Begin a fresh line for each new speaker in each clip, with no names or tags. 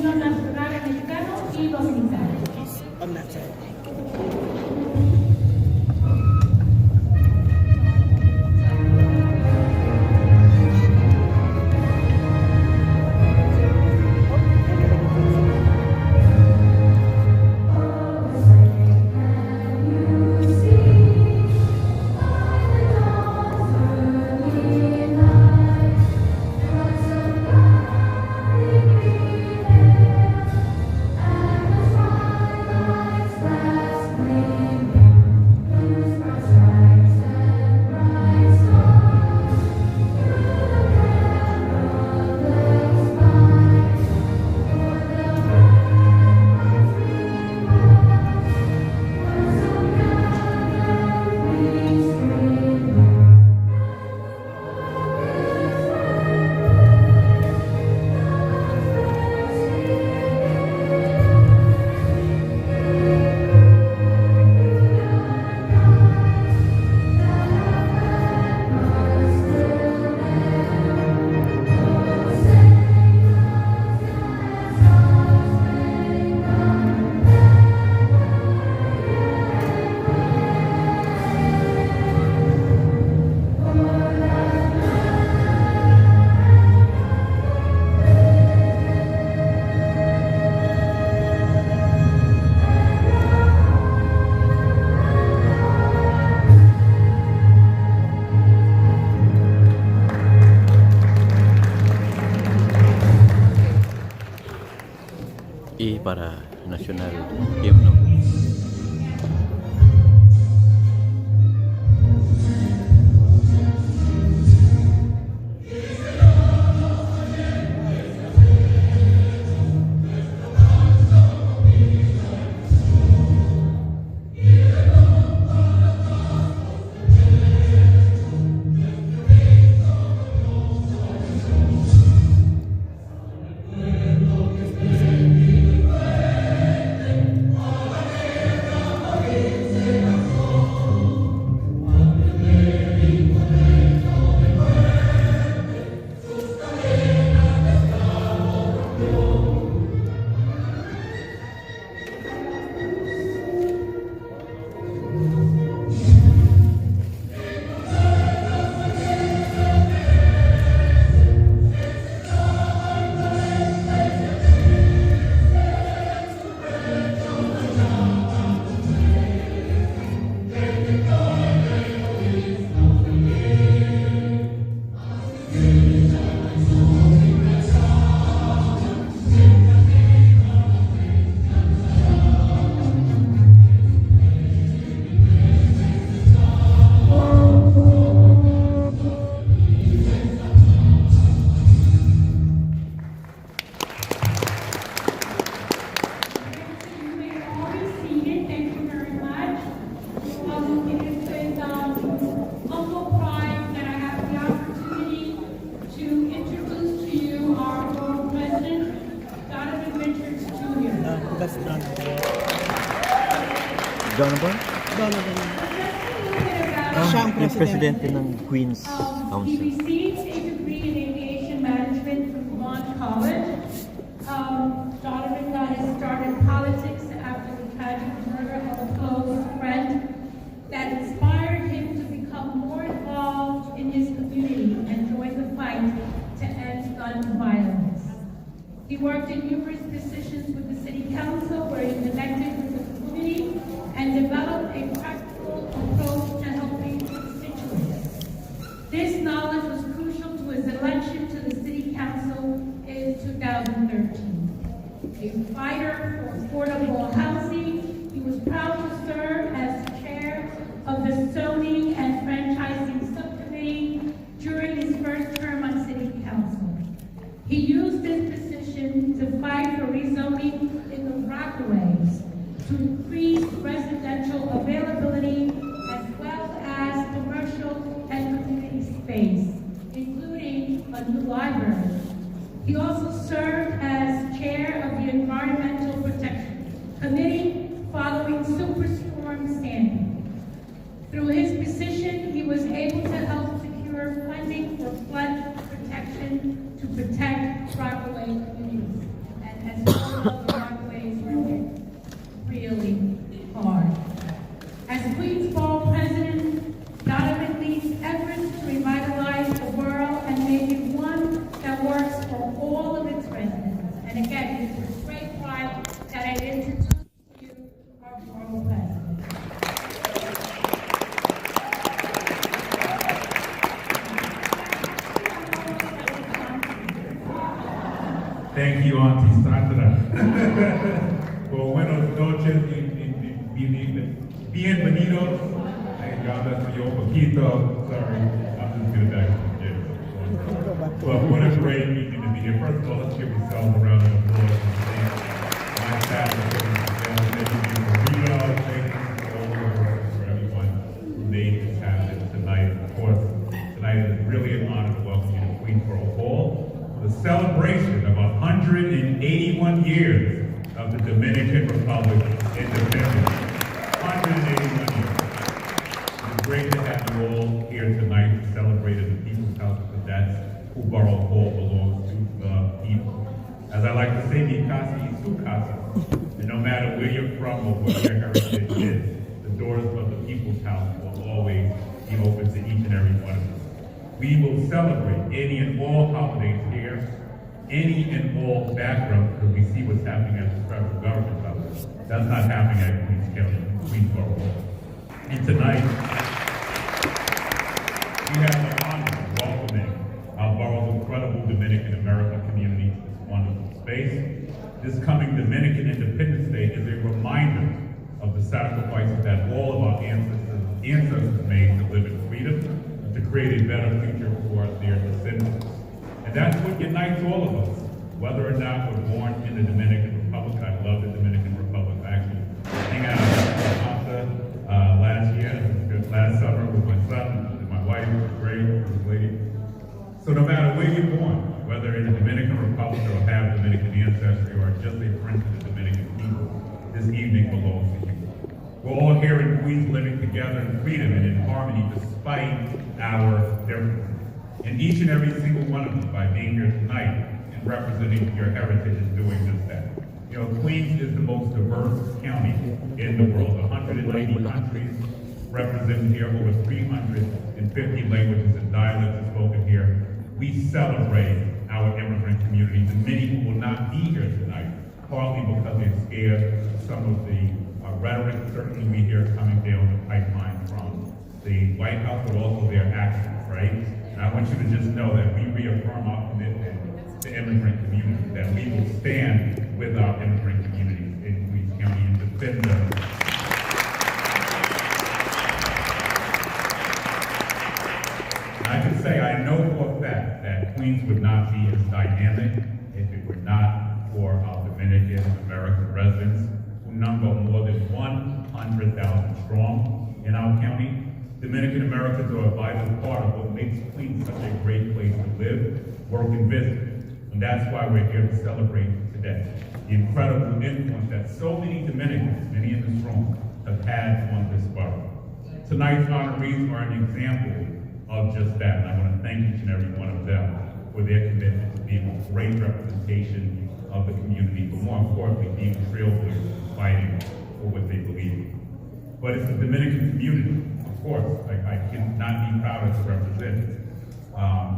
himno nacional americano y dominicano.
On that side.
Y para Nacional Himno.
That's Donovan.
Donovan?
Donovan.
Ah,
Siya ang
yung
presidente.
presidente ng Queen's
He
Council.
received a degree in aviation management from Vermont College. Donovan got his start in politics after the tragic murder of a close friend that inspired him to become more involved in his community and join the fight to end gun violence. He worked in numerous positions with the city council where he connected with the community and developed a practical approach to helping constituents. This knowledge was crucial to his election to the city council in 2013. A fighter for affordable housing, he was proud to serve as chair of the zoning and franchising subcommittee during his first term on city council. He used this position to fight for rezoning in the Rockaways to increase residential availability as well as commercial and community space, including a new library. He also served as chair of the Environmental Protection Committee following Superstorm Sandy. Through his position, he was able to help secure funding for flood protection to protect Rockaway communities. And as
Thank you, Auntie Sandra. Well, buenos noches bienvenidos. Hey, God bless you, poquito. Sorry, I'm just gonna back to the gym. Well, what a great evening to be here. First of all, let's give yourself a round of applause. My staff is putting together. Thank you for Rito. Thank you for everyone who made this happen tonight. Of course, tonight is really an honor to welcome you to Queensboro Hall. The celebration of 181 years of the Dominican Republic independence. 181 years. It's great to have you all here tonight to celebrate at the People's House of Cadets, who Borough Hall belongs to the people. As I like to say, mi casa y su casa. And no matter where you're from or what your heritage is, the doors of the People's House will always be open to each and every one of us. We will celebrate any and all holidays here, any and all backgrounds, because we see what's happening at the federal government level. That's not happening at Queens County, Queensboro. And tonight, we have the honor of welcoming our borough's incredible Dominican American community to this wonderful space. This coming Dominican Independence Day is a reminder of the sacrifices that all of our ancestors made to live in freedom, to create a better future for their descendants. And that's what unites all of us, whether or not we're born in the Dominican Republic. I love the Dominican Republic. I actually hang out last summer with my son and my wife. It was great, first lady. So no matter where you're born, whether in the Dominican Republic or have Dominican ancestry or just a friend to the Dominican people, this evening belongs to you. We're all here in Queens living together in freedom and in harmony despite our differences. And each and every single one of us, by being here tonight and representing your heritage, is doing just that. You know, Queens is the most diverse county in the world. 180 countries represented here, over 350 languages and dialects are spoken here. We celebrate our immigrant communities, and many who will not be here tonight, partly because they're scared of some of the rhetoric certainly we hear coming down the pipeline from the White House, but also their actions, right? And I want you to just know that we reaffirm our commitment to immigrant communities, that we will stand with our immigrant communities in Queens County and defend them. I can say I know for a fact that Queens would not be as dynamic if it were not for our Dominican American residents, who number more than 100,000 strong in our county. Dominican Americans are a vital part of what makes Queens such a great place to live, work, and visit. And that's why we're here to celebrate today. The incredible influence that so many Dominicans, many in this room, have had on this borough. Tonight's honorees are an example of just that, and I want to thank each and every one of them for their commitment to being a great representation of the community, but more importantly, being trailblazers, fighting for what they believe in. But it's the Dominican community, of course, I cannot be prouder to represent,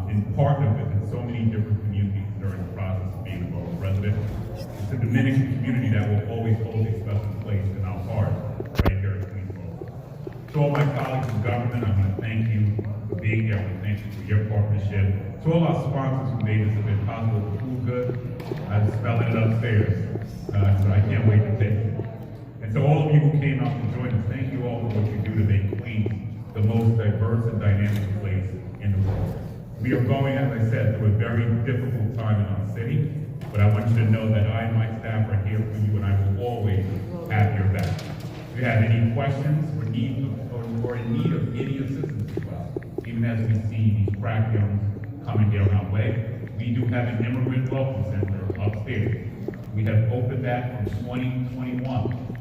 and partner with in so many different communities during the process of being a borough resident. It's the Dominican community that will always hold a special place in our heart, right here at Queensboro. To all my colleagues in government, I want to thank you for being here. I want to thank you for your partnership. To all our sponsors who made this event possible, the food good, I'm spelling it upstairs, so I can't wait to taste it. And to all of you who came out to join us, thank you all for what you do to make Queens the most diverse and dynamic place in the world. We are going, as I said, through a very difficult time in our city, but I want you to know that I and my staff are here for you, and I will always have your back. If you have any questions or in need of any assistance as well, even as we see these crackdowns coming down our way, we do have an immigrant welcome center upstairs. We have opened that from 2021,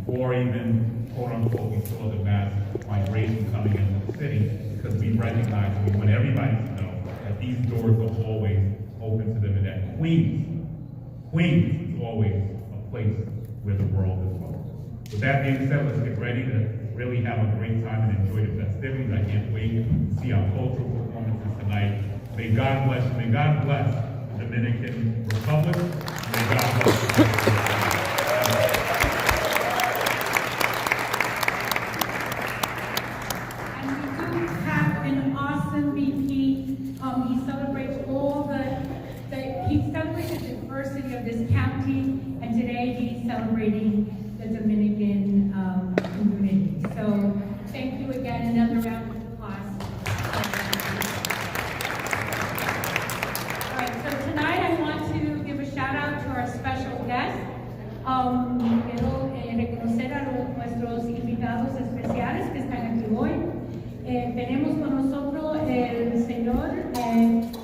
before even, quote unquote, we saw the mass migration coming into the city, because we recognize and we want everybody to know that these doors are always open to them, and that Queens is always a place where the world is welcome. With that being said, let's get ready to really have a great time and enjoy the festivities. I can't wait to see our cultural performances tonight. May God bless the Dominican Republic. May God bless the
He celebrates all he celebrates the diversity country, and today he's celebrating the Dominican community. So thank you again, another round of applause. All right, so tonight I want to give a shout out to our special guest. Quiero reconocer a nuestros invitados especiales que están aquí hoy. Tenemos con nosotros el señor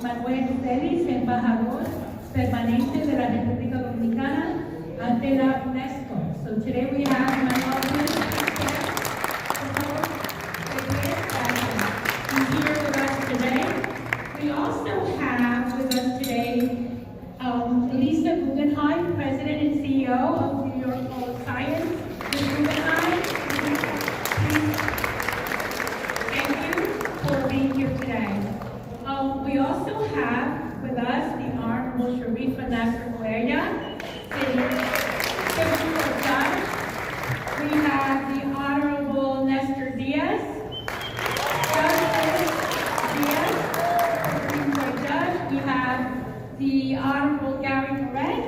Manuel Félix, embajador permanente de la República Dominicana ante la UNESCO. So today we have Manuel Félix here with us today. We also have with us today Lisa Guggenheim, President and CEO of New York Hall of Science. Ms. Guggenheim, thank you for being here today. We also have with us the Honorable Sharifa Nasser Boya, Civil Court Judge. We have the Honorable Nestor Diaz, Justice Diaz, Supreme Court Judge. We have the Honorable Gary Perez.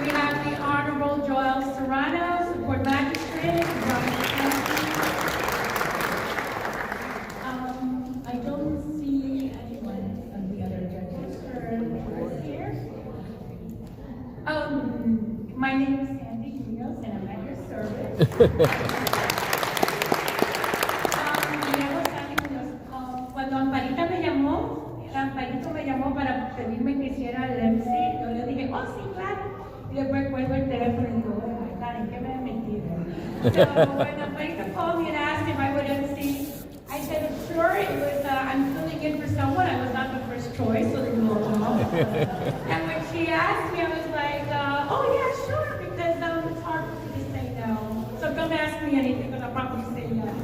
We have the Honorable Joel Serrano, Support Magistrate. I don't see anyone of the other judges here. My name is Sandy Munoz, and I'm at your service. Cuando Amparito me llamó para pedirme que hiciera el MC, yo le dije, oh sí, claro. Y después cuelgo el teléfono y digo, oh my God, ¿en qué me he metido? So when Amparito called me and asked if I would MC, I said, sure, it was, I'm filling in for someone. I was not the first choice, so they know. And when she asked me, I was like, oh yeah, sure, because it's hard for me to say no. So don't ask me anything, because I'll probably say yes.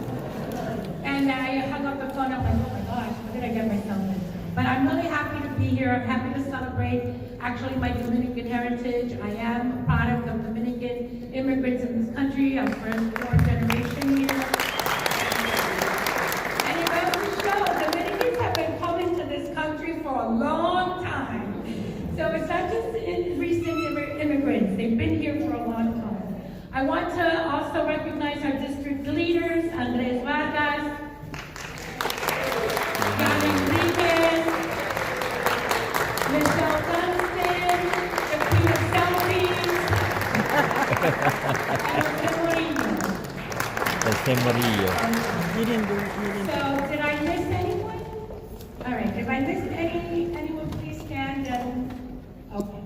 And I hung up the phone, I'm like, oh my gosh, what did I get myself into? But I'm really happy to be here. I'm happy to celebrate actually my Dominican heritage. I am a product of Dominican immigrants in this country. I'm first, fourth generation here. And it goes to show, Dominicans have been coming to this country for a long time. So it's not just recent immigrants. They've been here for a long time. I want to also recognize our district leaders, Andres Vargas, Jan Enriquez, Michelle Dunstan, Shakira Selfies,
El Temorillo.
You didn't do it.
So did I miss anyone? All right, if I missed anyone, please stand and, okay.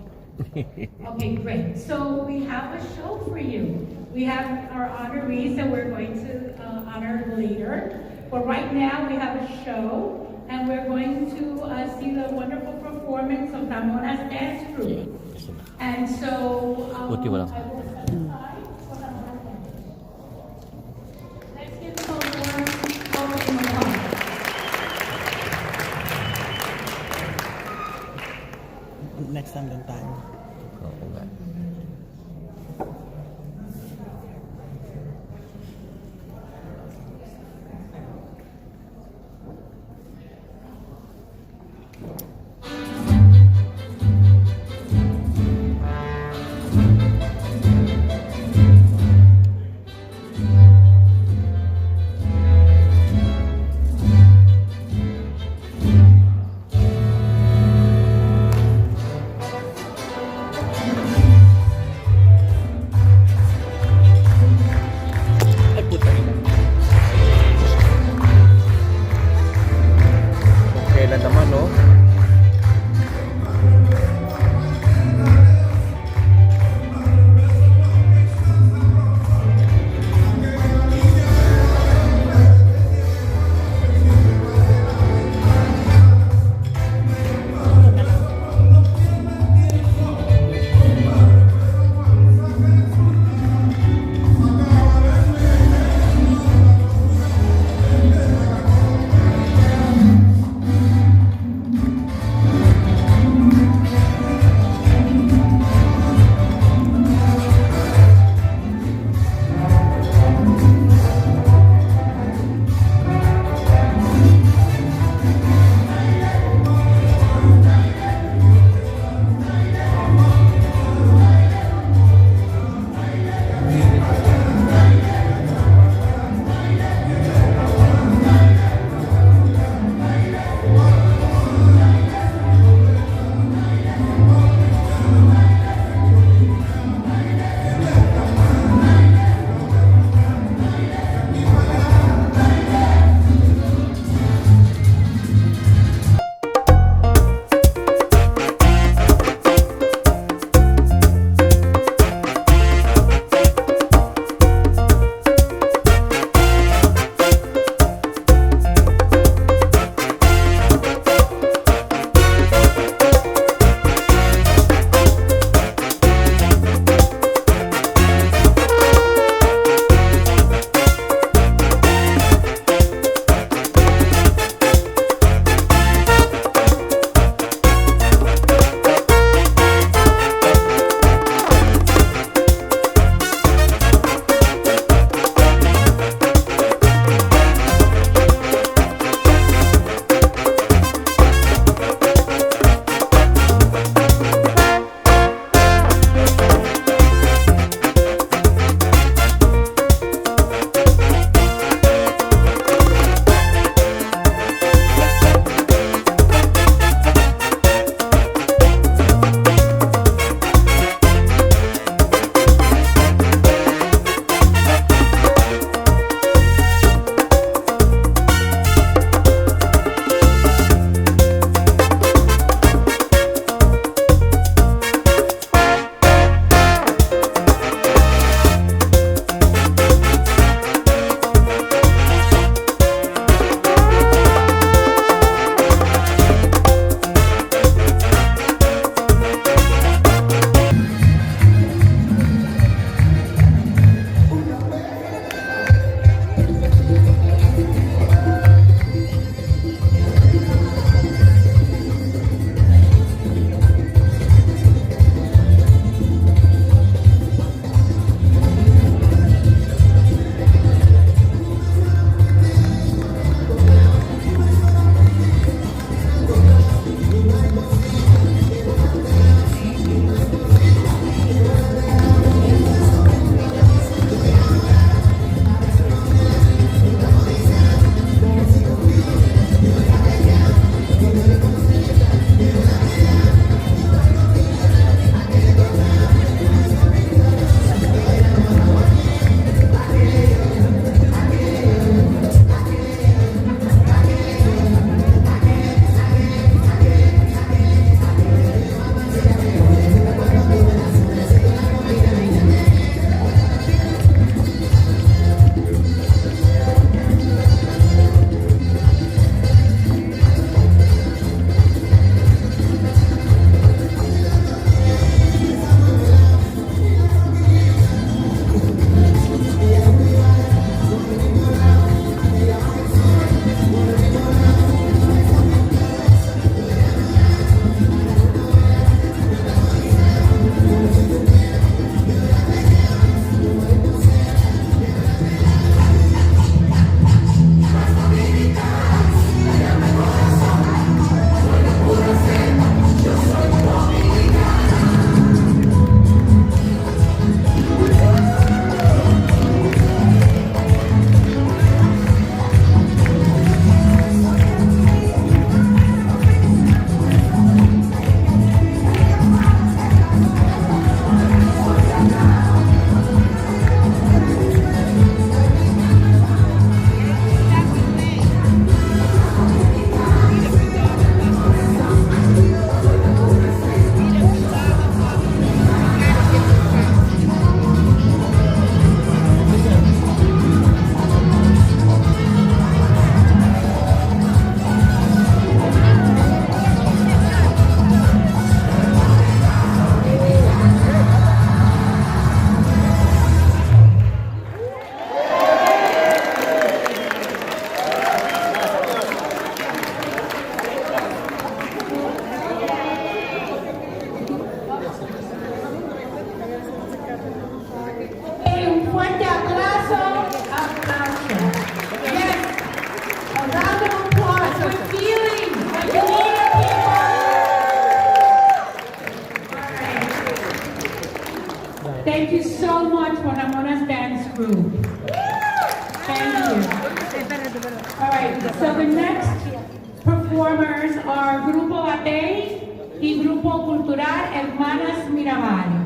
Okay, great. So we have a show for you. We have our honorees that we're going to honor later. But right now we have a show, and we're going to see the wonderful performance of Ramona's dance group. And so I will set aside for Ramona. Let's give them a warm welcome applause.
Next time don't time.
Oo nga.
Thank you so much for Ramona's dance group. Thank you. All right, so the next performers are Grupo Latey y Grupo Cultural Hermanas Mirabal.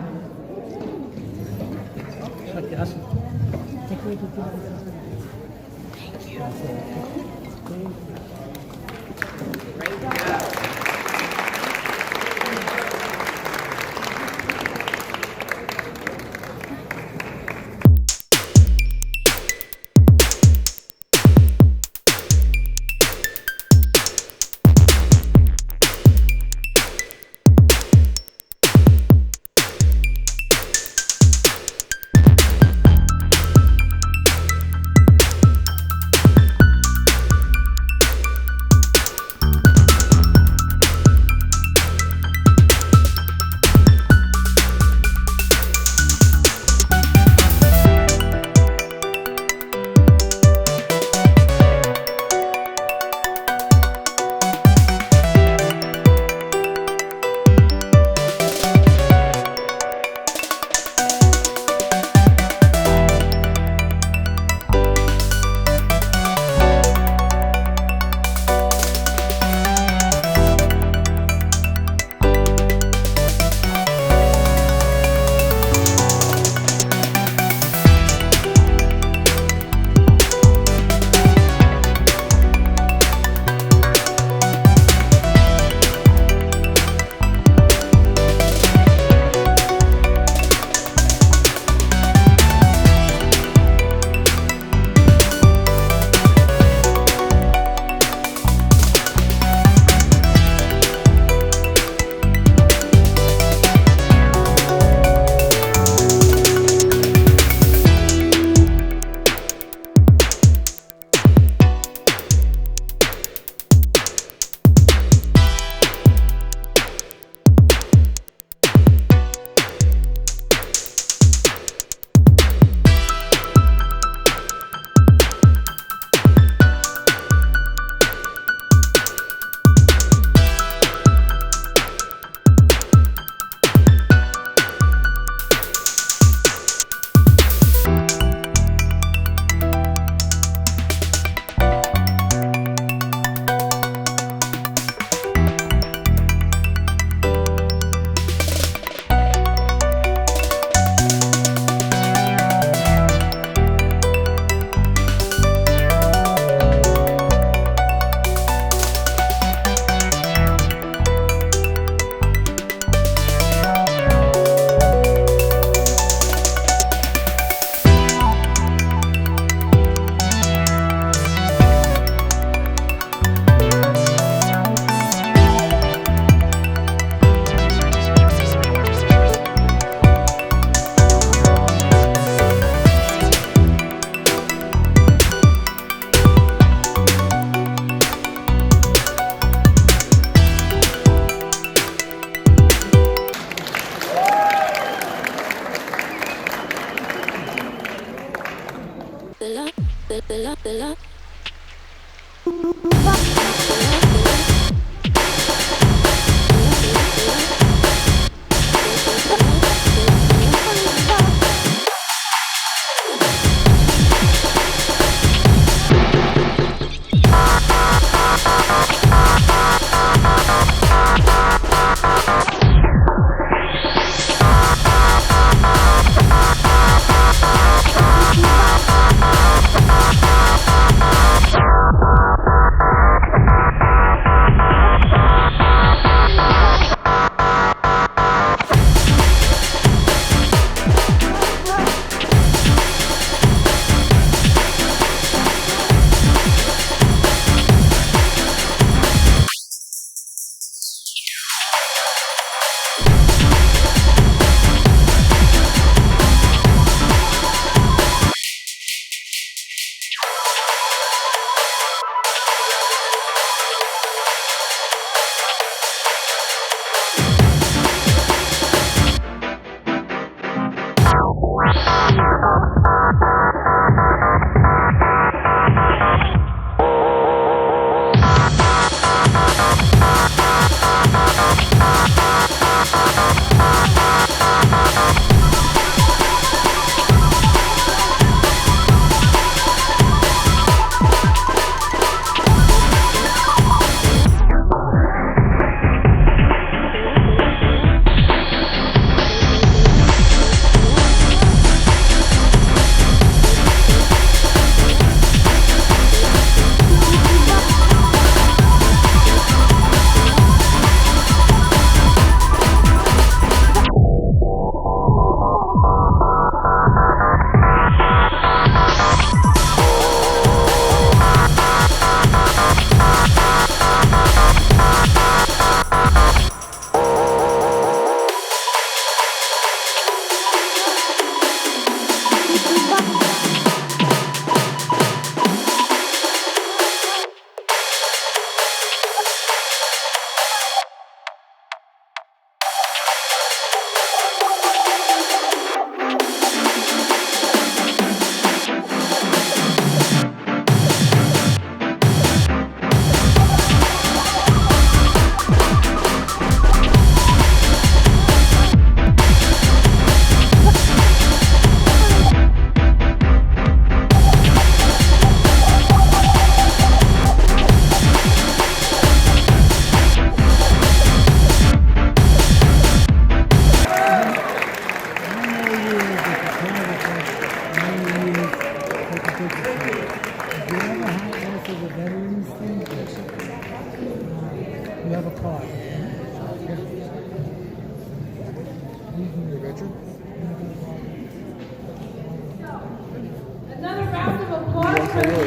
Another round of applause for the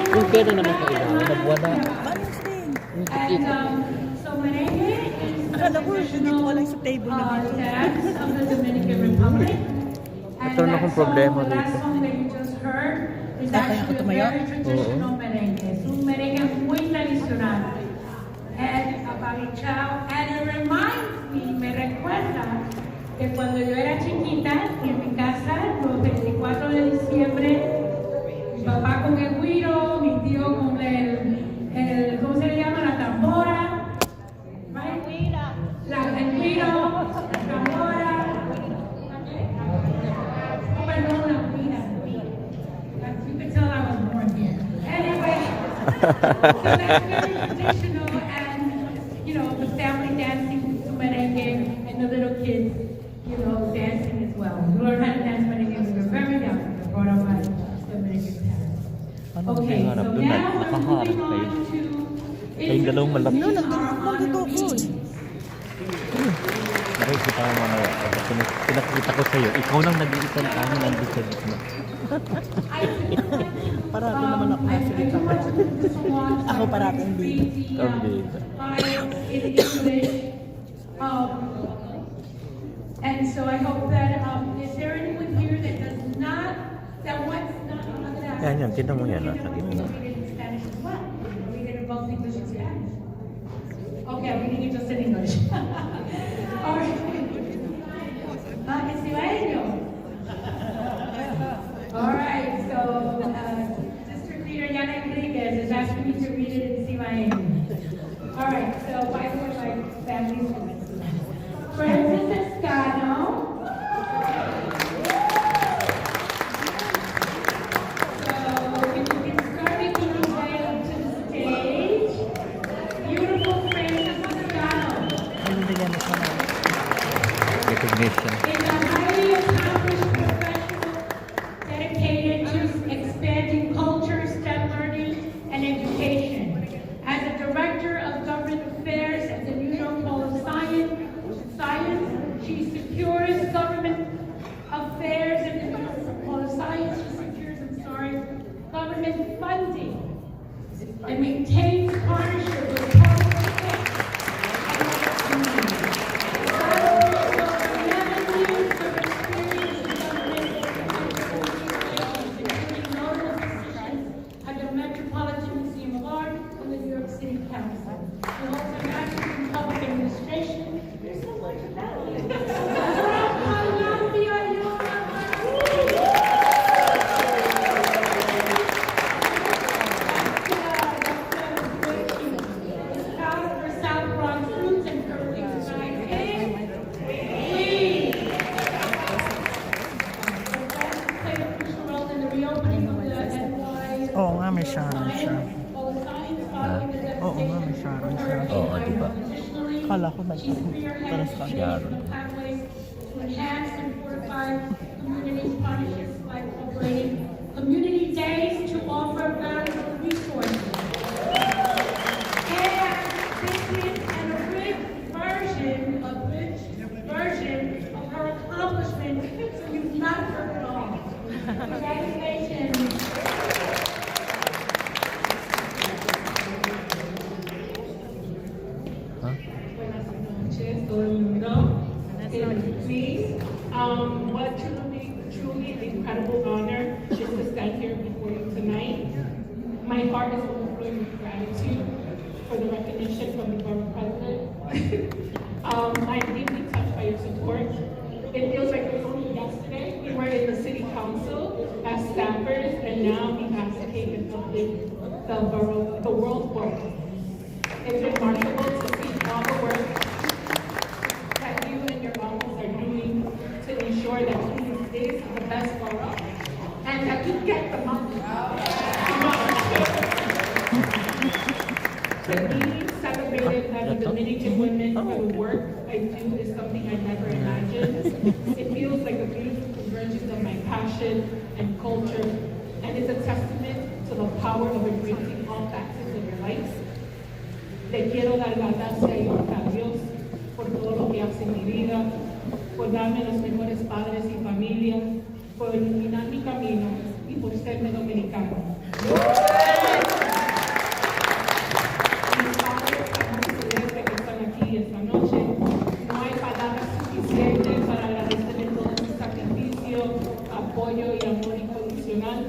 Kung kailan naman kailangan, nagwala.
And so merengue is the traditional dance of the Dominican Republic. And
Ito na akong problema
that
rito.
song that you just heard is actually a very traditional merengue. Es un merengue muy tradicional. And Chao, and it reminds me recuerda que cuando yo era chiquita, en mi casa, los 24 de diciembre, mi papá con el güiro, mi tío con el ¿cómo se le llama? La tambora, right? El güiro, la tambora, oh, perdón, la güira. You can tell I was born here. Anyway, so that's very traditional. You know, the family dancing to merengue and the little kids, you know, dancing as well. We learned how to dance merengue when we were very young. We were brought up by Dominican parents. Okay, so now we're moving on to
dalawang malaki.
introducing
Nakikita ko mga pinakita ko sa'yo. Ikaw nang nag-iisan kami nandun sa gitna.
Parati naman ako nasa gitna. Ako parati hindi.
Ikaw dito.
in English. And so I hope that, is there anyone here that does not, that wants not, I'm not going to ask.
Yan, tignan mo yan, nasa gitna.
Read it in Spanish as well. Read it in both English and Spanish. Okay, I'm reading it just in English. All right. Estileno. All right, so District Leader Yana Enriquez is asking me to read it in Simaen. All right, so by the way, my family's Francis Escano. So if you can start making your way up to the stage. Beautiful Francis Escano.
Recognition.
Is a highly accomplished professional dedicated to expanding culture, STEM learning, and education. As a director of government affairs at the New York Hall of Science, she secures government affairs at the New York Hall of Science. She secures, government funding and maintains
Sharon siya.
Oo, di ba?
Kala ko
She spearheads
nagtaras ka.
creating pathways to enhance and fortify community partnerships by operating community days to offer valuable resources. And this is an abridged version of her accomplishment, so you've not heard it all. Congratulations.
Buenas noches, todo el mundo. Please, what truly an incredible honor is to stand here before you tonight. My heart is overflowing with gratitude for the recognition from the borough president. I'm deeply touched by your support. It feels like it was only yesterday we were in the city council as staffers, and now we advocate and uplift the world world. It's remarkable to see all the work that you and your office are doing to ensure that Queens is the best borough and that you get the money. To be celebrated as a Dominican woman for the work I do is something I never imagined. It feels like a beautiful convergence of my passion and culture, and it's a testament to the power of embracing all facets of your life. Te quiero dar la gracia y honra a Dios por todo lo que hace en mi vida, por darme los mejores padres y familia, por iluminar mi camino y por serme dominicano. Mis padres tan celestes que están aquí esta noche, no hay palabras suficientes para agradecerles todo su sacrificio, apoyo y amor incondicional.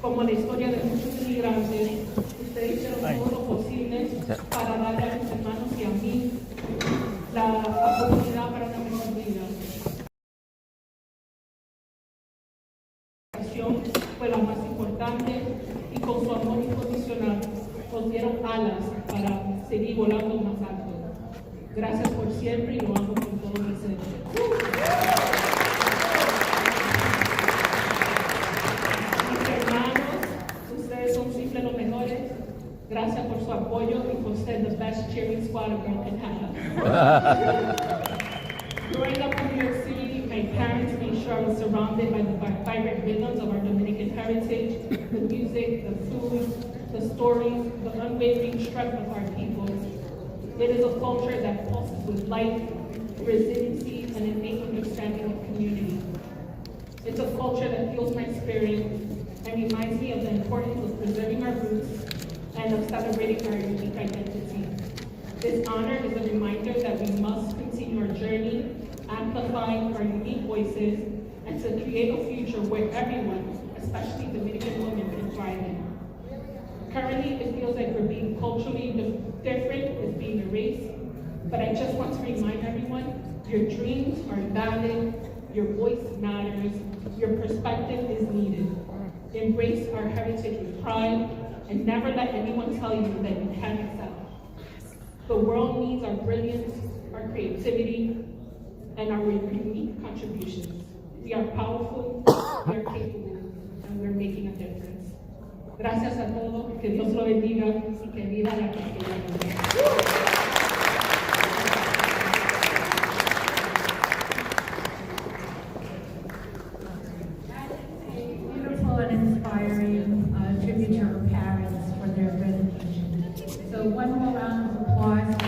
Como la historia de muchos inmigrantes, ustedes hicieron todo lo posible para darle a mis hermanos y a mí la oportunidad para una mejor vida. La educación fue la más importante y con su amor incondicional nos dieron alas para seguir volando más alto. Gracias por siempre y lo amo con todo mi ser. Mis hermanos, ustedes son siempre los mejores. Gracias por su apoyo y por ser the best cheering squad a girl can have. Growing up in New York City, my parents made sure I was surrounded by the vibrant rhythms of our Dominican heritage, the music, the food, the stories, the unwavering strength of our people. It is a culture that pulses with life, resiliency, and innate understanding of community. It's a culture that fuels my spirit and reminds me of the importance of preserving our roots and of celebrating our unique identity. This honor is a reminder that we must continue our journey, amplifying our unique voices, and to create a future where everyone, especially Dominican women, can thrive in. Currently, it feels like we're being culturally different, is being erased, but I just want to remind everyone, your dreams are valid, your voice matters, your perspective is needed. Embrace our heritage with pride, and never let anyone tell you that you can't excel. The world needs our brilliance, our creativity, and our unique contributions. We are powerful, we are capable, and we're making a difference. Gracias a todos, que Dios lo bendiga y que viva la Castilla.
Beautiful and inspiring tribute to her parents for their dedication. So one more round of applause for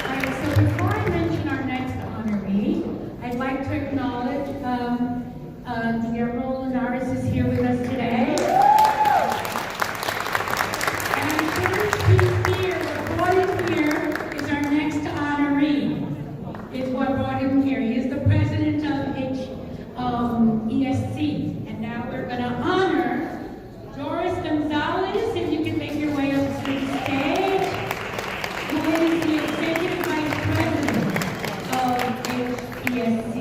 Alright, so before I mention our next honoree, I'd like to acknowledge Guillermo Linares is here with us today. And I'm sure he's here, what brought him here is our next honoree. Is what brought him here. He is the president of ESC. And now we're going to honor Doris Gonzalez, if you can make your way up to the stage, who is the executive vice president of ESC.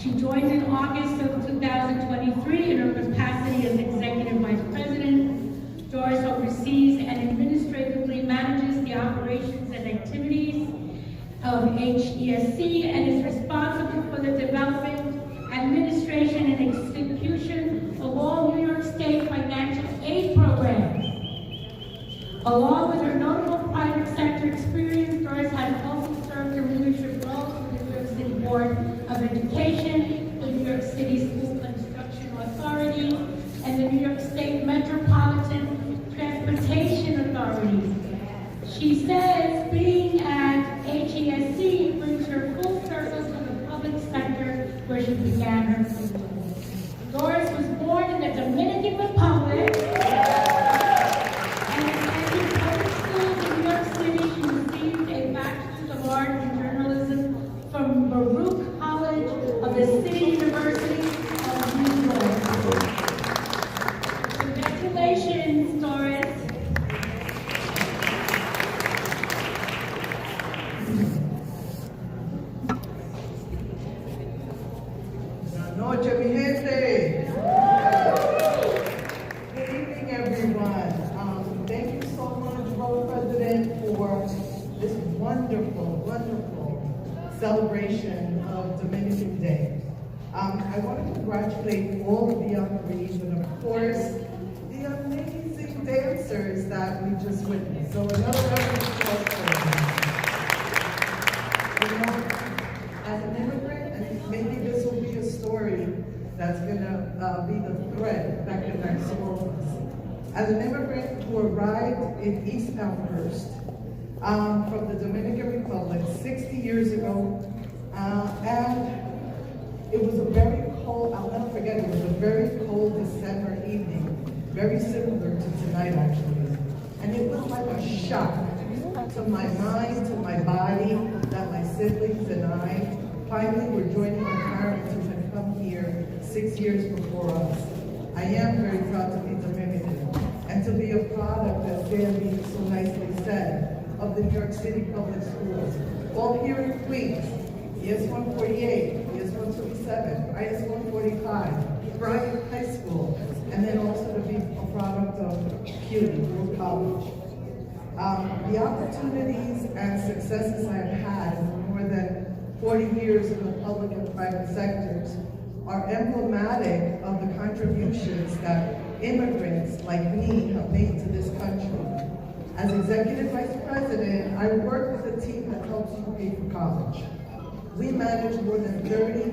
She joined in August of 2023 in her capacity as executive vice president. Doris oversees and administratively manages the operations and activities of HESC and is responsible for the development, administration, and execution of all New York State financial aid Along with her notable private sector experience, Doris has also served in leadership roles with the New York City Board of Education, the New York City School Construction Authority, and the New York State Metropolitan Transportation Authority. She says being at HESC brings her full circle to the public sector where she began her career. Doris was born in the Dominican Republic and attended public schools in New York City. She received a Bachelor's of Arts in Journalism from Baruch College of the City University of New York. Congratulations, Doris.
Buenas noches, mi gente. Good evening, everyone. Thank you so much, Brother President, for this wonderful, wonderful celebration of Dominican Day. I want to congratulate all of the honorees and, of course, the amazing dancers that we just witnessed. So another round of applause for them. You know, as an immigrant, and maybe this will be a story that's going to be the thread that connects all of us. As an immigrant who arrived in East Elmhurst from the Dominican Republic 60 years ago, and it was a very cold, I'll never forget, it was a very cold December evening, very similar to tonight actually. And it was like a shock to my mind, to my body, that my siblings and I finally were joining our parents who had come here 6 years before us. I am very proud to be Dominican and to be a product, as Sandy so nicely said, of the New York City Public Schools. All here in Queens, ES 148, ES 127, IS 145, Bryant High School, and then also to be a product of CUNY, Brooklyn College. The opportunities and successes I have had in more than 40 years in the public and private sectors are emblematic of the contributions that immigrants like me have made to this country. As Executive Vice President, I work with a team that helps you pay for college. We manage more than 30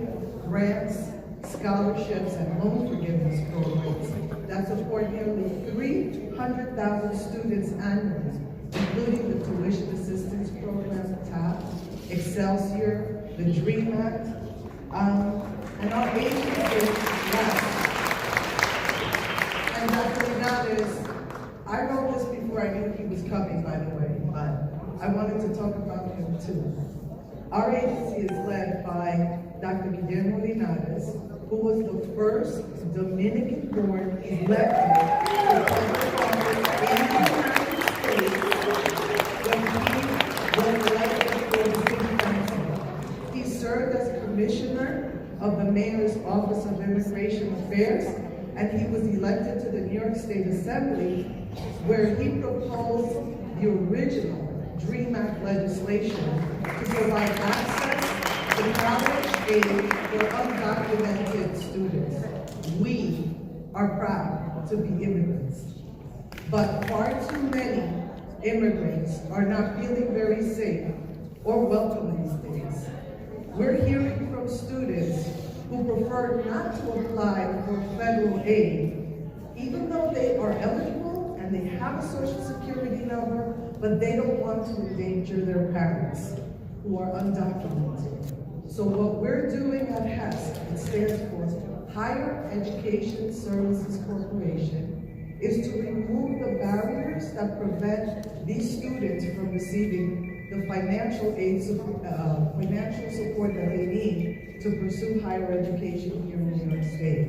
grants, scholarships, and loan forgiveness programs that support nearly 300,000 students annually, including the Tuition Assistance Program, TAP, Excelsior, the DREAM Act, and our agency, and Dr. Linares, I wrote this before I knew he was coming, by the way, but I wanted to talk about him too. Our agency is led by Dr. Guillermo Linares, who was the first Dominican-born elected to public office in the United States when he was elected for the city council. He served as commissioner of the Mayor's Office of Immigration Affairs, and he was elected to the New York State Assembly, where he proposed the original DREAM Act legislation to provide access to college aid for undocumented students. We are proud to be immigrants, but far too many immigrants are not feeling very safe or welcome these days. We're hearing from students who prefer not to apply for federal aid, even though they are eligible and they have a social security number, but they don't want to endanger their parents who are undocumented. So what we're doing at HESC, it stands for Higher Education Services Corporation, is to remove the barriers that prevent these students from receiving the financial support that they need to pursue higher education here in New York State.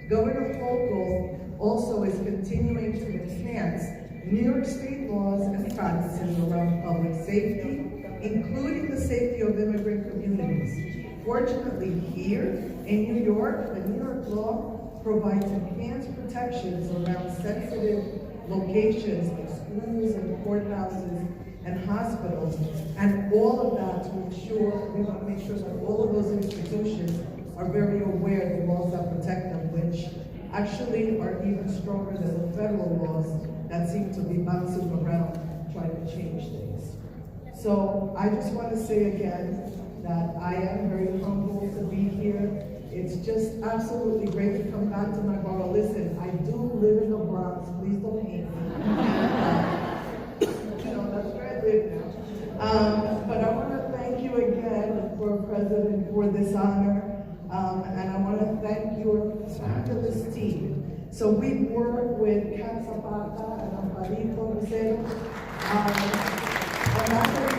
Governor Hochul also is continuing to enhance New York State laws and practices around public safety, including the safety of immigrant communities. Fortunately, here in New York, the New York law provides enhanced protections around sensitive locations like schools and courthouses and hospitals, and all of that to ensure, we want to make sure that all of those institutions are very aware of the laws that protect them, which actually are even stronger than the federal laws that that seem to be bouncing around trying to change things. So I just want to say again that I am very humbled to be here. It's just absolutely great to come back to my borough. Listen, I do live in the Bronx. Please don't hate me. That's where I live now. But I want to thank you again, President, for this honor. And I want to thank your fabulous team. So we work with Cat Zapata and Amparito Lucero. Ambassador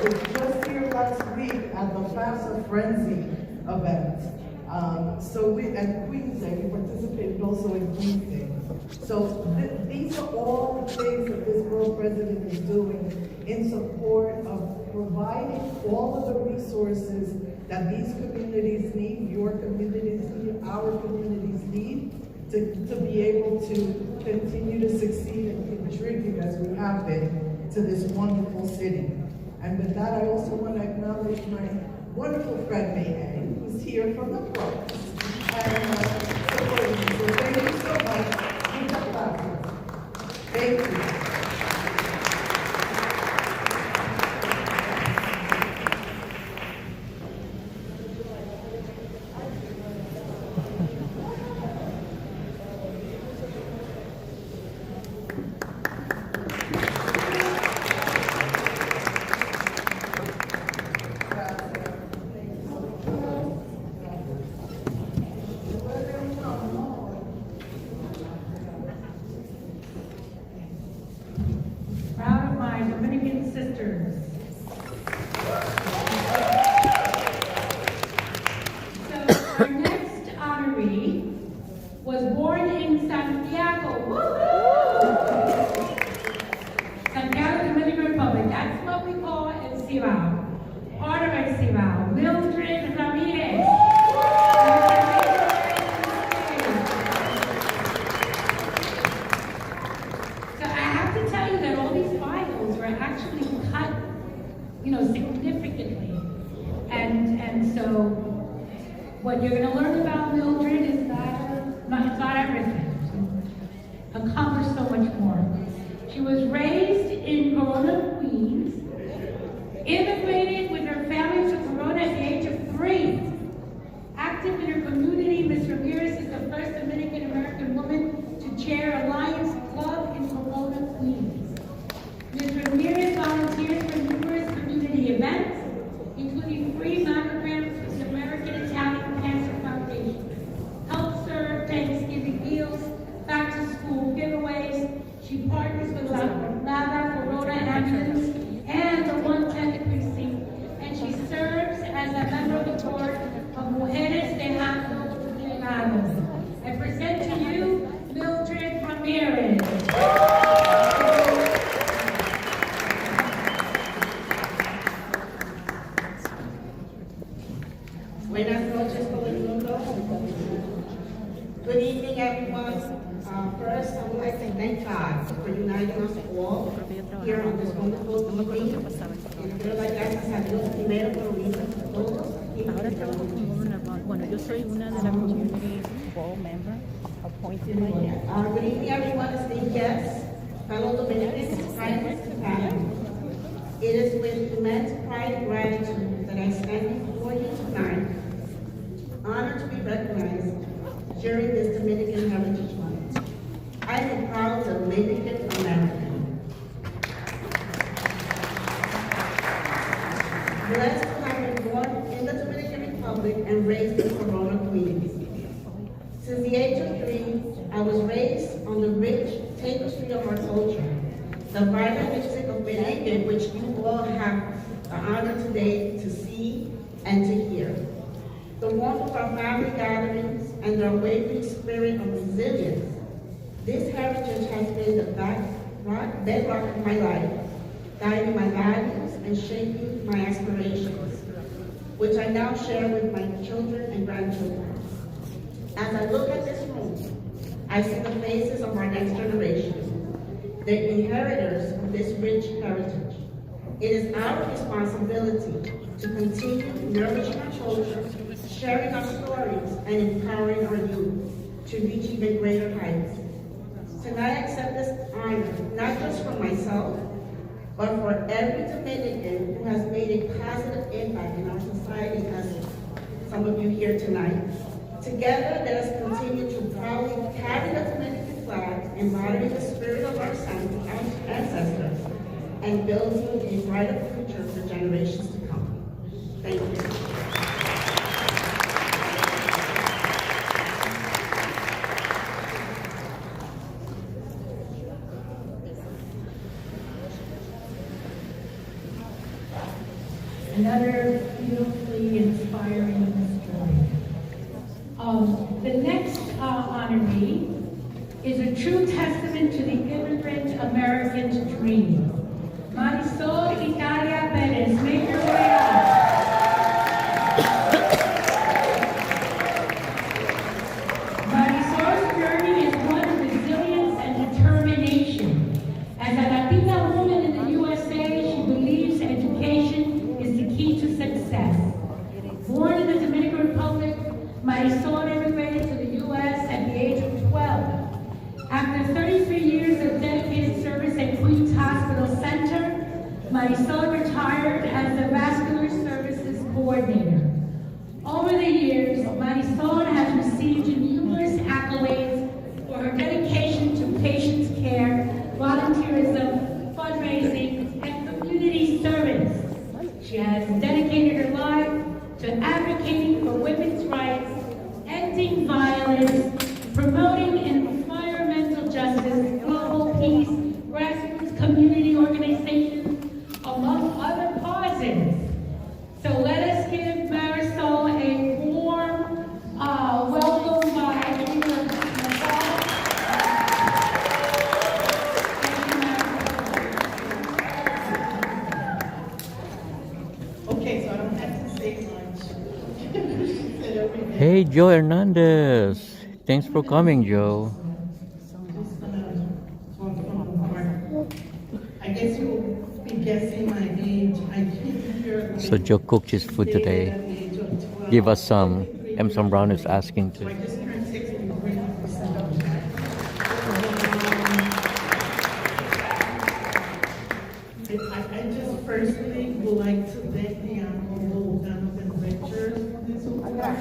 was just here last week at the FAFSA Frenzy event. And Queen's Day, we participated also in Queen's Day. So these are all the things that this world president is doing in support of providing all of the resources that these communities need, your communities need, our communities need, to be able to continue to succeed and contribute as we have been to this wonderful city. And with that, I also want to acknowledge my wonderful friend, May, who's here from the Bronx. And so thank you so much. Thank you.
Proud of my Dominican sisters. So our next honoree was born in Santiago. Woohoo! Santiago, Dominican Republic. That's what we call El Cibao. Part of El Cibao. Mildred Ramirez. Actually cut, significantly. And so what you're going to learn about Mildred is that it's not everything. She accomplished so much more. She was raised in Corona, Queens, immigrated with her family to Corona at the age of 3. Active in her community, Ms. Ramirez is the first Dominican American woman to chair a Lions Club in Corona, Queens. Ms. Ramirez volunteers for numerous community events, including free mammograms with the American Italian Cancer Foundation, help serve Thanksgiving meals, back to school giveaways. She partners with La Corona Ambulance and the 110th Precinct, and she serves as a member of the board of Mujeres Dejando Legados. I present to you Mildred Ramirez.
Buenas noches, todo el mundo. Good evening, everyone. First, I would like to thank God for uniting us all here on this wonderful evening. Y quiero dar gracias a Dios primero por unirnos a todos aquí.
Ahora trabajo como yo soy una de las community board member appointed by you.
Good evening, everyone, esteemed guests, fellow Dominicans, friends, and family. It is with immense pride and gratitude that I stand before you tonight, honored to be recognized during this Dominican Heritage Month. I am a proud Dominican American. Blessed to have been born in the Dominican Republic and raised in Corona, Queens. Since the age of 3, I was raised on the rich tapestry of our culture, the vibrant music of merengue, which you all have the honor today to see and to hear. The warmth of our family gatherings and the awakening spirit of resilience. This heritage has been the bedrock of my life, guiding my values and shaping my aspirations, which I now share with my children and grandchildren. As I look at this room, I see the faces of our next generation, the inheritors of this rich heritage. It is our responsibility to continue nourishing our culture, sharing our stories, and empowering our youth to reach even greater heights. Tonight I accept this honor, not myself, but for every Dominican who has made a positive impact in our society, as some of you here tonight. Together, let us continue to proudly carry the Dominican flag, embodying the spirit of our ancestors, and building a brighter future for generations to come. Thank you.
Another beautifully inspiring story. The next honoree is a true testament to the immigrant American's dream. Marisol Italia Perez, make your way up. Marisol's journey is one of resilience and determination. As a Latina woman in the USA, she believes education is the key to success. Born in the Dominican Republic, Marisol immigrated to the U.S. at the age of 12. After 33 years of dedicated service at Queens Hospital Center, Marisol retired as the Vascular Services Coordinator. Over the years, Marisol has received numerous accolades for her dedication to patients' care, volunteerism, fundraising, and community service. She has dedicated her life to advocating for women's rights, ending violence, promoting environmental justice, global peace, grassroots community organizations, among other causes. So let us give Marisol a warm welcome by everyone.
Okay, so I don't have to say much. She said everything.
Hey, Joe Hernandez. Thanks for coming, Joe.
Just gonna talk from the heart. I guess you'll be guessing my age. I came here.
So Joe cooked his food today. Give us some. Emson Brown is asking
So I
to.
just turned 63%. I just personally would like to thank the Honorable Jonathan Richards for this award.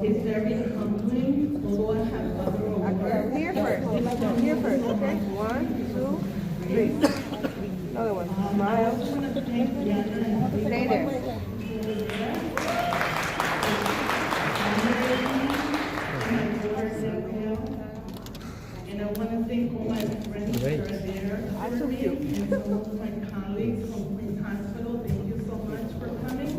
It's very humbling, although I have other awards.
Here first, okay? 1, 2, 3. Another one.
I
Smile.
also want to thank Diana and
Stay there.
and I want to thank all my friends that are there for me and some of my colleagues from Queens Hospital. Thank you so much for coming.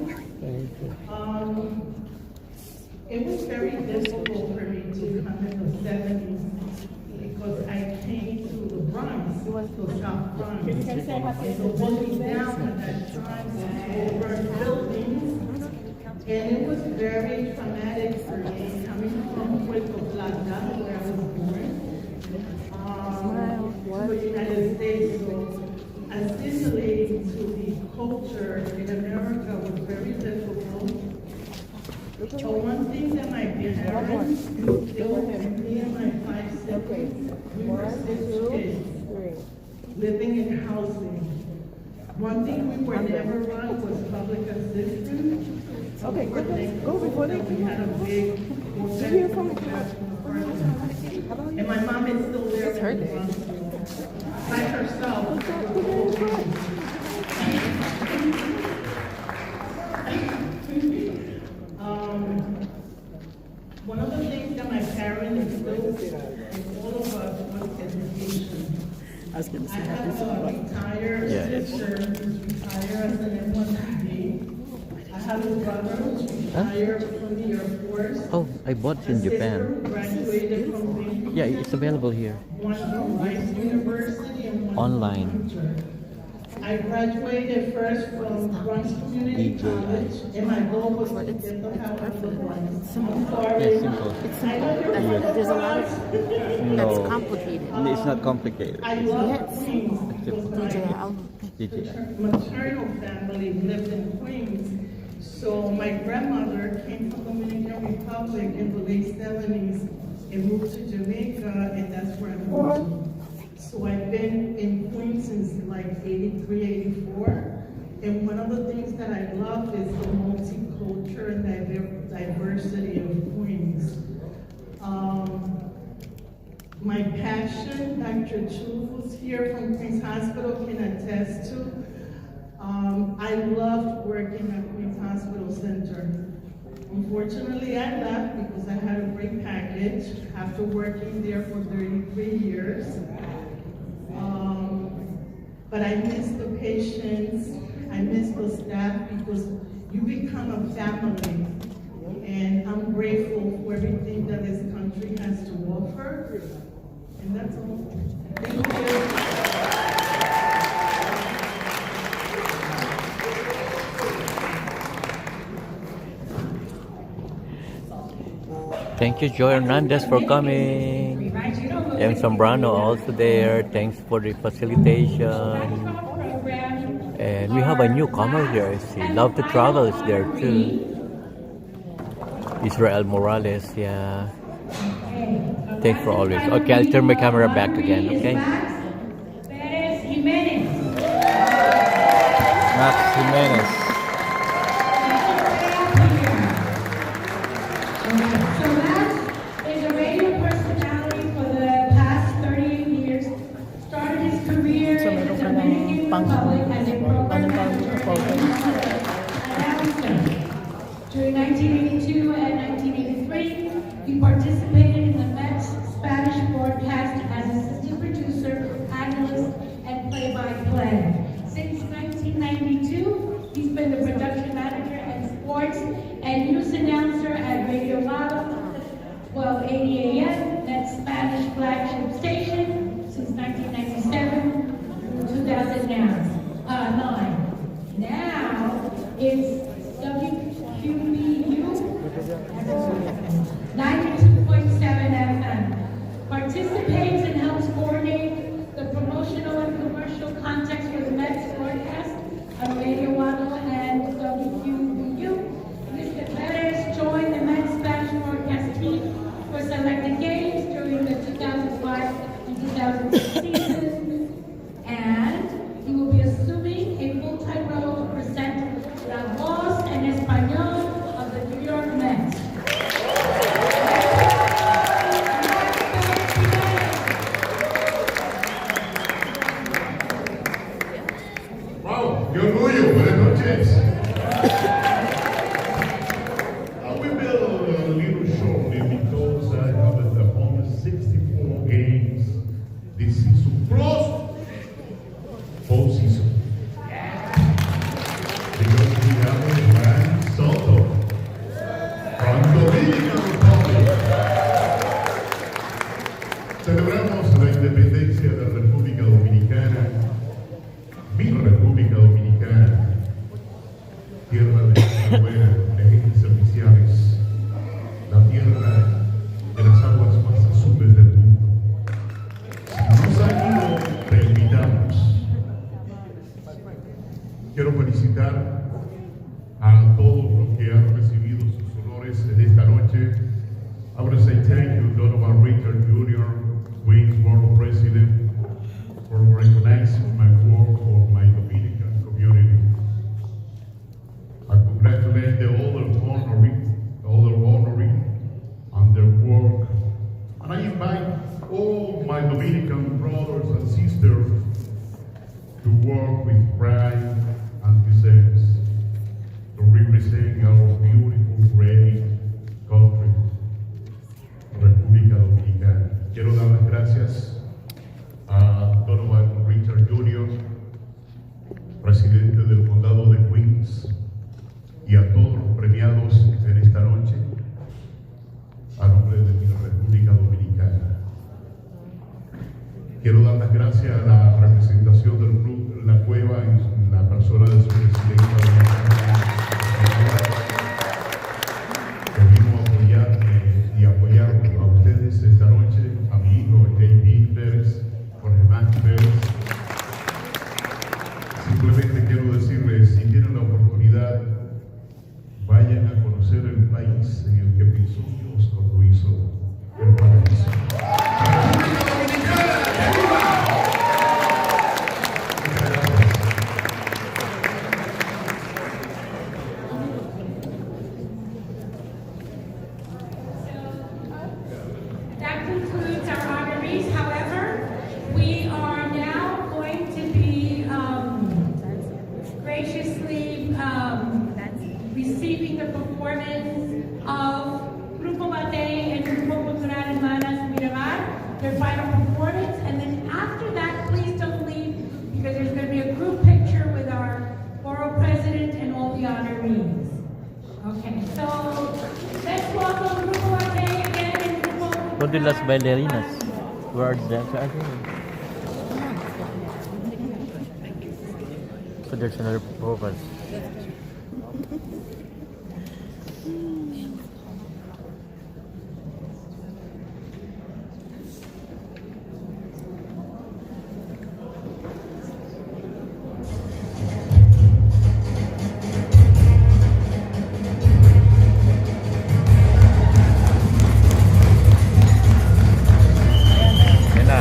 It was very difficult for me to come in the 70s because I came to the Bronx, to South Bronx. And so walking down at that time over buildings, and it was very traumatic for me coming from Puerto Plata, where I was born, to the United States. So assimilating to the culture in America was very difficult. So one thing that my parents instilled in me and my 5 siblings, we were 6 kids living in housing. One thing we were never on was public assistance.
Okay,
We were thankful
before they
that we had a big
hear from me.
and my mom is still there.
It's her day.
By herself. One of the things that my parents instilled in all of us was education.
I was going to
I have a retired sister who's retired as an N1PD. I have a brother who's retired from the Air Force.
Oh, I bought it in
A sister
Japan.
who graduated from Lincoln.
Yeah, it's available here.
One from Rice University and one
Online.
from Hunter. I graduated first from Bronx Community
DJI.
College, and my goal was to get the hell out of the Bronx. I'm sorry.
Yeah, simple.
I know you're from the
There's a lot
Bronx.
That's complicated.
It's not complicated.
I love
Yes.
Queens because my
DJI.
maternal family lived in Queens. So my grandmother came from Dominican Republic in the late 70s and moved to Jamaica, and that's where I moved to. So I've been in Queens
like 83, 84. And one of the things that I love is the multicultural and diversity of Queens. My passion, Dr. Chu, who's here from Queens Hospital, can attest to. I loved working at Queens Hospital Center. Unfortunately, I left because I had a great package after working there for 33 years. But I miss the patients, I miss the staff, because you become a family. And I'm grateful for everything that this country has to offer. And that's all. Thank you.
Thank you, Joy Hernandez, for coming. And Zambrano also there. Thanks for the facilitation. And we have a newcomer here. I see. Love to Travel is there too. Israel Morales, yeah. Thanks for always. Okay, I'll turn my camera back again, okay? Max Jimenez.
So Max is a radio personality for the past 38 years. Started his career in the Dominican Republic as a program announcer. During 1982 and 1983, he participated in the Mets Spanish broadcast as assistant producer, analyst, and play-by-play. Since 1992, he's been the production manager and sports and news announcer at Radio Lado, 1280 AM, Mets Spanish flagship station, since 1997 through 2009. Now, it's WQBU 92.7 FM. Participates and helps coordinate the promotional and commercial context for the Mets broadcast on Radio Wano and WQBU. Mr. Perez joined the Mets Spanish broadcast team for selected games during the 2005 and 2006 seasons, and he will be assuming a full-time role to present La Voz en Español of the New York Mets.
Wow, qué orgullo, buenas noches. We built a little shortly because I have upon 64 games this season, plus postseason. Because we have a Juan Soto from Dominican Republic. Celebramos la independencia de la República Dominicana, mi República Dominicana, tierra de buena, de agentes oficiales, la tierra de las aguas más azules del mundo. Si no nos han ido, te invitamos. Quiero felicitar a todos los que han recibido sus honores en esta noche. I want to say thank you, Donovan Richard Jr., Queens Board President, for recognizing my work for my Dominican community. I congratulate all the honoring on their work, and I invite all my Dominican brothers and sisters to work with pride and deserves to represent our beautiful, great country, República Dominicana. Quiero dar las gracias a Donovan Richard Jr., presidente del condado de Queens, y a todos los premiados en esta noche, a nombre de mi República Dominicana. Quiero dar las gracias a la representación del club La Cueva en la persona de su presidenta, que vino a apoyarme y apoyar a ustedes esta noche, a mi hijo J.P. Pérez, Jorge Max Pérez. Simplemente quiero decirles, si tienen la oportunidad, vayan a conocer el país en el que pensó Dios cuando hizo el paraíso. ¡República Dominicana! ¡Que viva! Muchas gracias.
de las bailarinas? Where are the dancers? So there's another performance. Yan na.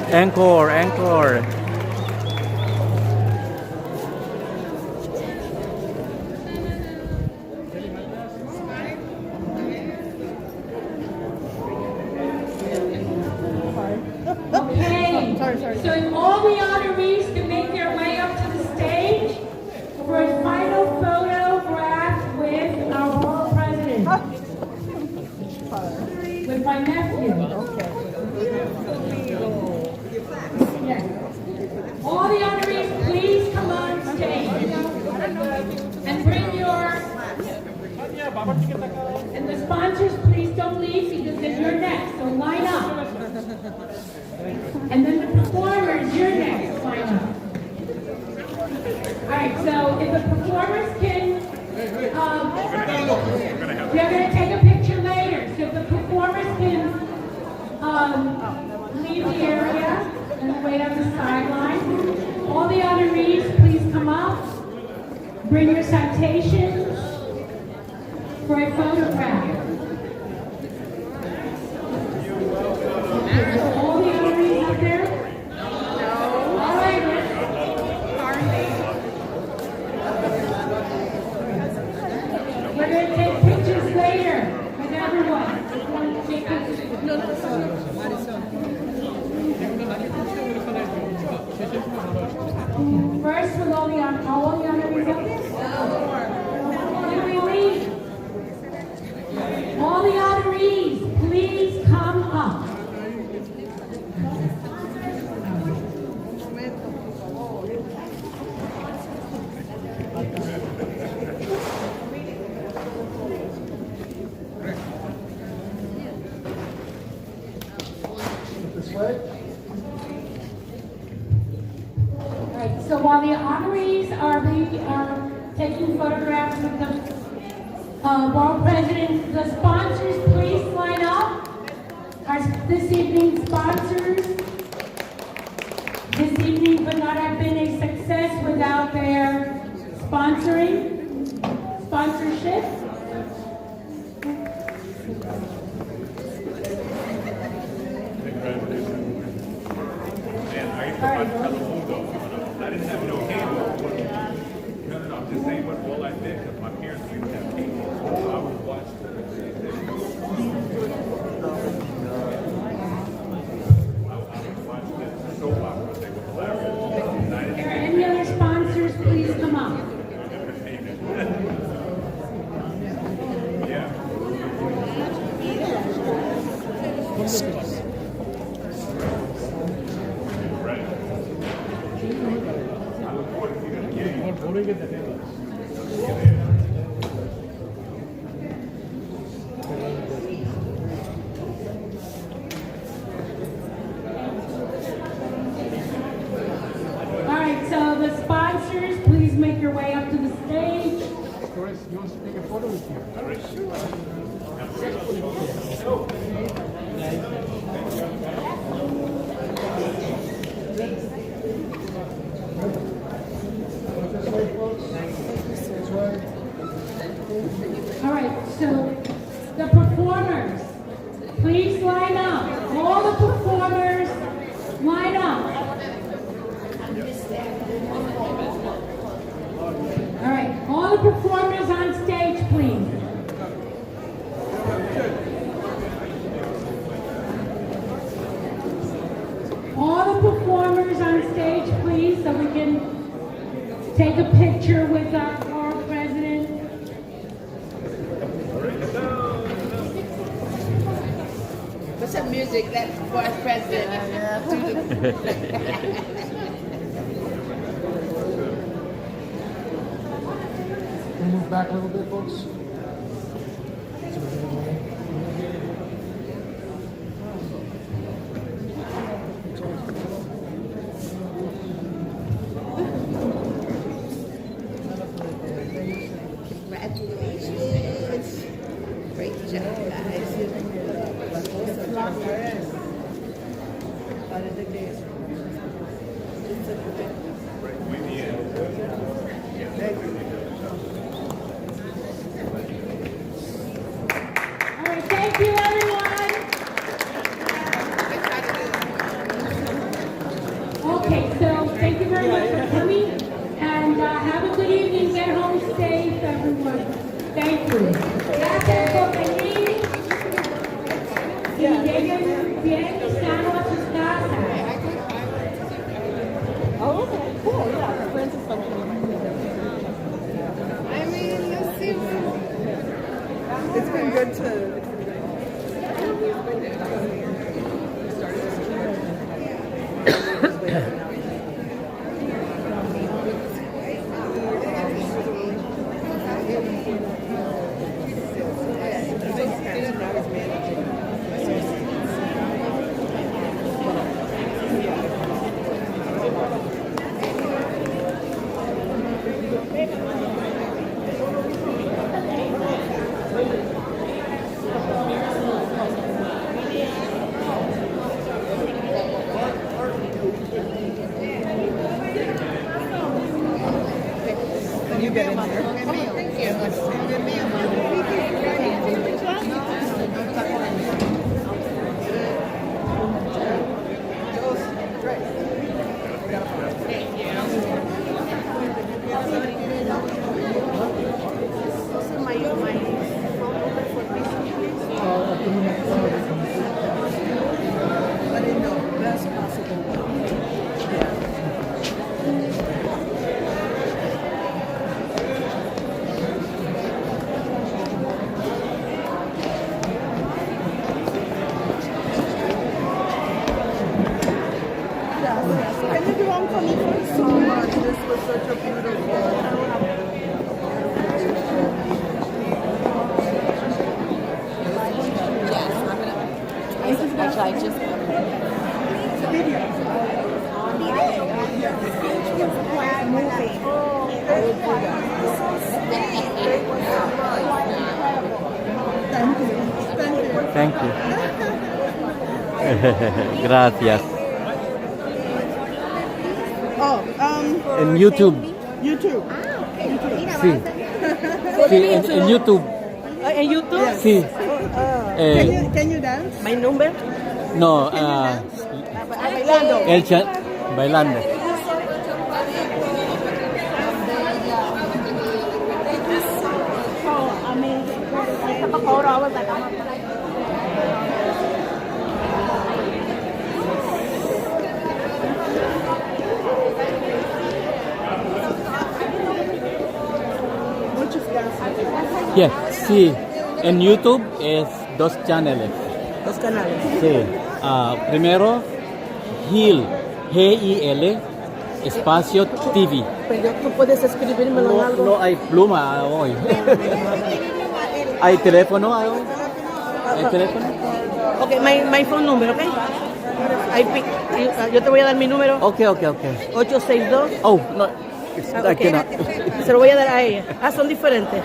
Encore, encore.
Okay, so if all the honorees can make their way up to the stage for a final photograph with our world president. With my nephew. Yes. All the honorees, please come on stage. And bring your... And the sponsors, please don't leave because then you're next, so line up. And then the performers, you're next, line up. All right, so if the performers can, they're going to take a picture later. So if the performers can leave the area and wait on the sideline. All the honorees, please come up. Bring your citations for a photograph. All the honorees up there? All right. We're going to take pictures later with everyone. We're going to take pictures. First, with all the honorees up there? Did we leave? All the honorees, please come up. Right, so while the honorees are taking photographs with the world president, the sponsors, please line up. This evening's sponsors this evening would not have been a success without their sponsorship.
I didn't have no cable. No, I'm just saying what all I did because my parents didn't have cable. So I would watch the soap operas. They were hilarious.
Are there any other sponsors? Please come up.
Yeah.
All right, so the sponsors, please make your way up to the stage.
Doris, you want to take a photo with you?
All right, so the performers, please line up. All the performers, line up. All right, all the performers on stage, please. All the performers on stage, please, so we can take a picture with our world president.
What's the music that vice president?
Can we move back a little bit, folks?
Congratulations. Great job, guys.
All right, thank you, everyone. Okay, so thank you very much for coming, and have a good evening. Get home safe, everyone. Thank you. Gracias por venir. Y lleguen bien sano a sus casas.
Oh, okay, cool, yeah, friends is something.
I mean, let's see.
It's been good to. You get in there.
Best possible.
such a beautiful.
Actually, I just.
Thank you. Gracias.
Oh,
En YouTube.
YouTube.
Sí. Sí, en YouTube.
En YouTube?
Sí.
Can you dance?
My number?
No,
Bailando.
el bailando.
Muchas gracias.
Yeah, sí. En YouTube es dos canales.
Los canales.
Sí. Primero, Gil, G-I-L, espacio TV.
Pero tú puedes escribírmelo en algo.
No hay pluma hoy. ¿Hay teléfono hoy? ¿Hay teléfono?
Ok, my phone number, ok? Yo te voy a dar mi número.
Ok.
862.
Oh, no. I
Ok.
cannot.
Se lo voy a dar a ella. Son diferentes.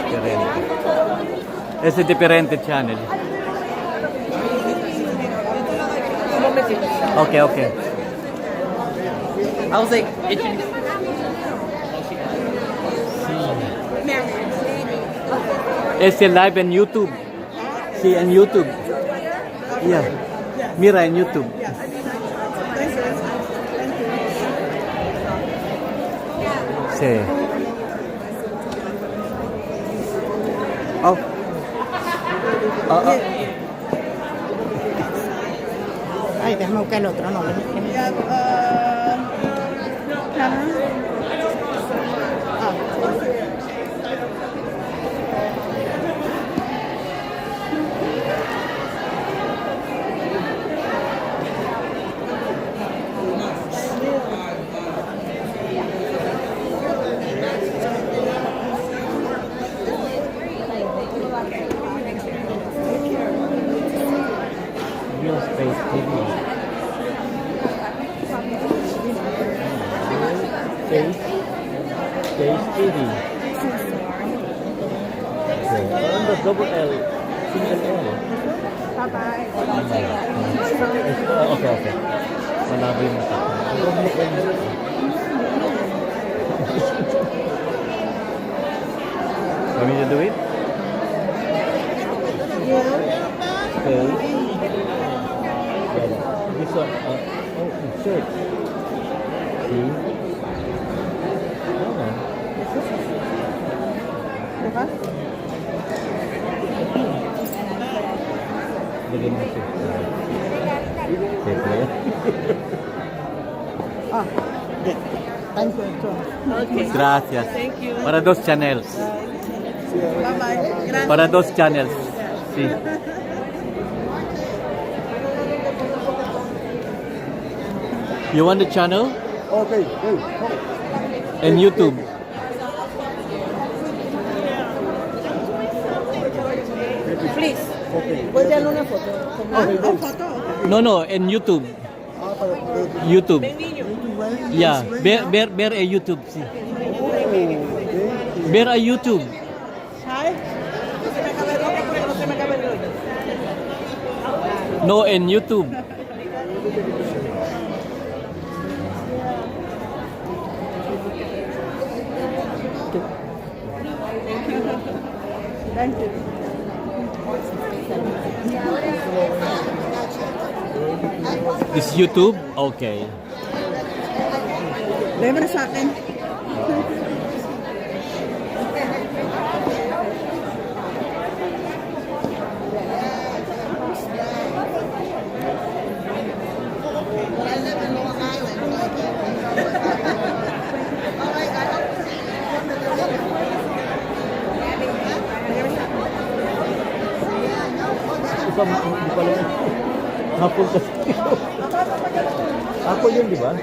Diferente. Ese es diferente channel.
Un momentito.
Ok.
I was like,
Ese live en YouTube. Sí, en YouTube. Yeah. Mira en YouTube. Sí. Oh.
Ay, déjame buscar el otro, no.
Yeah, camera.
Real Space TV. Space TV. Under double L, single L. Okay. Malabo yung mata. Want me to do it? Okay. This one, insert. See? Oh. Lagyan mo siya. Siyempre.
Thank you.
Okay.
Gracias.
Thank you.
Para dos channels.
Bye-bye. Gracias.
Para dos channels. Sí. You want the channel?
Okay, hey.
And YouTube.
Please. Puedes darle una foto.
No, en YouTube. YouTube. Yeah, ver a YouTube, sí. Ver a YouTube. No, en YouTube.
Thank you.
This YouTube? Okay.
Lema na sa akin.
Hindi pala yun. Hapon kasi. Hapon yun, di ba?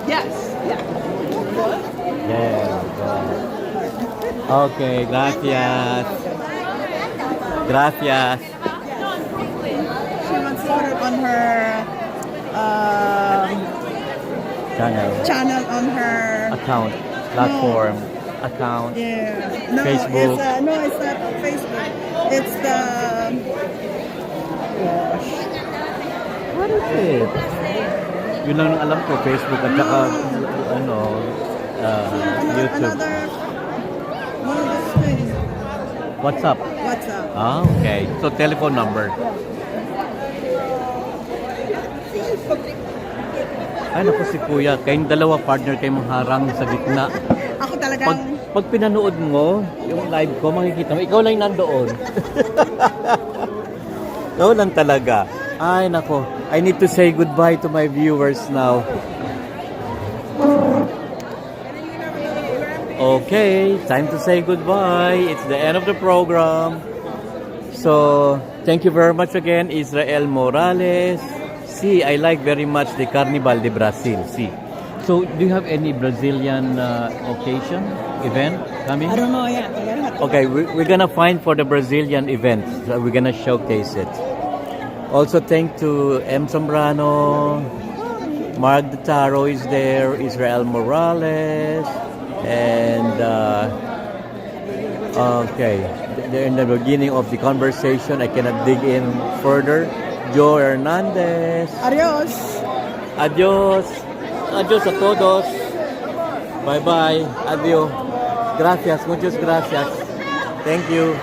Yes. Yeah.
Yeah. Okay, gracias. Gracias.
She wants to put it on her channel on her
Account, platform, account.
yeah. No,
Facebook.
It's not Facebook. It's the
What is it? Yun lang ang alam ko, Facebook at saka YouTube.
another one of those things.
WhatsApp.
WhatsApp.
Ah, okay. So, telephone number. Ay, naku si Kuya. Kayong dalawa partner kayo mangharang sa gitna.
Ako talagang
Pag pinanood mo, yung live ko, makikita mo, ikaw lang nandoon. Ikaw lang talaga. Ay, nako. I need to say goodbye to my viewers now. Okay, time to say goodbye. It's the end of the program. So, thank you very much again, Israel Morales. See, I like very much the Carnival de Brazil. See. So, do you have any Brazilian occasion, event coming?
I don't know yet.
Okay, we're gonna find for the Brazilian event. So we're gonna showcase it. Also, thank to M. Zambrano, Mark the Taro is there, Israel Morales, and okay, they're in the beginning of the conversation. I cannot dig in further. Joe Hernandez.
Adios.
Adios. Adios a todos. Bye bye. Adios. Gracias. Muchas gracias. Thank you.